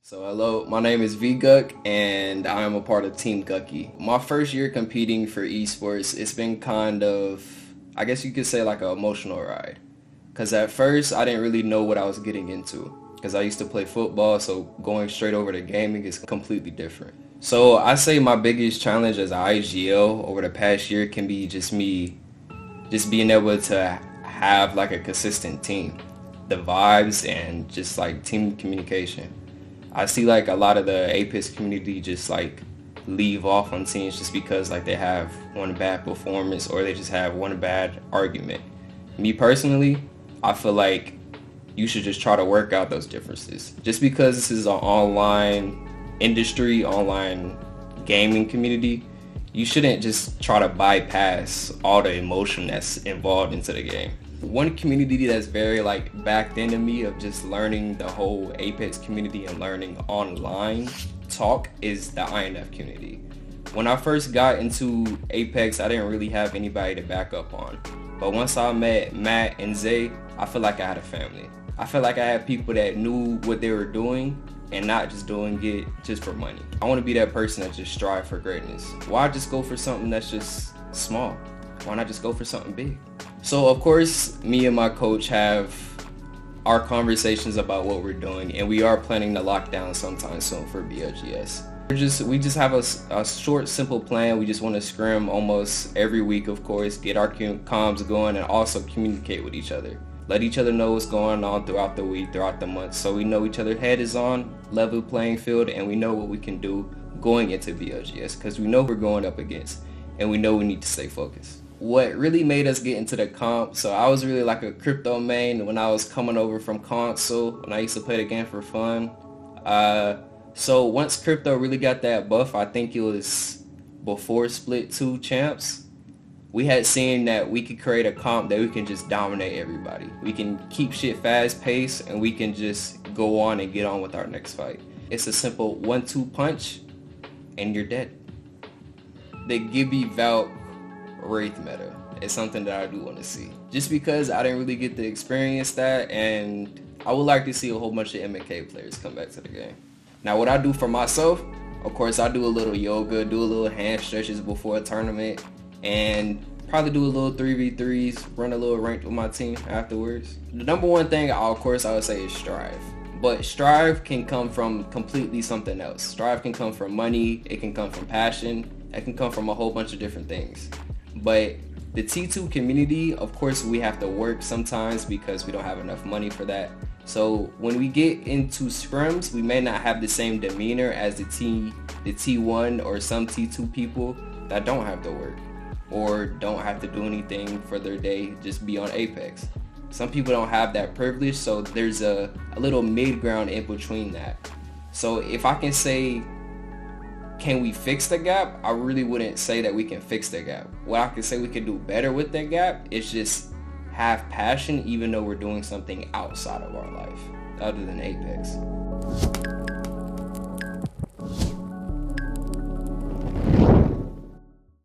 So hello, my name is Veguc and I am a part of Team Gucky. My first year competing for esports, it's been kind of, I guess you could say like an emotional ride. Because at first I didn't really know what I was getting into. Because I used to play football, so going straight over to gaming is completely different. So I say my biggest challenge as an IGL over the past year can be just me, just being able to have like a consistent team. The vibes and just like team communication. I see like a lot of the Apex community just like leave off on teams just because like they have one bad performance or they just have one bad argument. Me personally, I feel like you should just try to work out those differences. Just because this is an online industry, online gaming community, you shouldn't just try to bypass all the emotion that's involved into the game. One community that's very like backed into me of just learning the whole Apex community and learning online talk is the INF community. When I first got into Apex, I didn't really have anybody to back up on. But once I met Matt and Zay, I feel like I had a family. I feel like I had people that knew what they were doing and not just doing it just for money. I want to be that person that just strive for greatness. Why just go for something that's just small? Why not just go for something big? So of course, me and my coach have our conversations about what we're doing, and we are planning to lock down sometime soon for BLGS. We just have a short, simple plan. We just want to scrim almost every week, of course, get our comms going, and also communicate with each other. Let each other know what's going on throughout the week, throughout the month, so we know each other's head is on level playing field, and we know what we can do going into BLGS, because we know we're going up against, and we know we need to stay focused. What really made us get into the comp, so I was really like a crypto main when I was coming over from console, when I used to play the game for fun. So once crypto really got that buff, I think it was before Split 2 champs, we had seen that we could create a comp that we can just dominate everybody. We can keep shit fast paced and we can just go on and get on with our next fight. It's a simple 1-2 punch and you're dead. The Gibby Valk Wraith meta is something that I do want to see. Just because I didn't really get to experience that, and I would like to see a whole bunch of M&K players come back to the game. Now what I do for myself, of course I do a little yoga, do a little hand stretches before a tournament, and probably do a little 3v3s, run a little ranked with my team afterwards. The number one thing I would say is strive. But strive can come from completely something else. Strive can come from money, it can come from passion, it can come from a whole bunch of different things. But the T2 community, of course, we have to work sometimes because we don't have enough money for that. So when we get into scrims, we may not have the same demeanor as the T1 or some T2 people that don't have to work or don't have to do anything for their day, just be on Apex. Some people don't have that privilege, so there's a little mid-ground in between that. So if I can say, can we fix the gap? I really wouldn't say that we can fix the gap. What I can say we can do better with that gap is just have passion even though we're doing something outside of our life, other than Apex.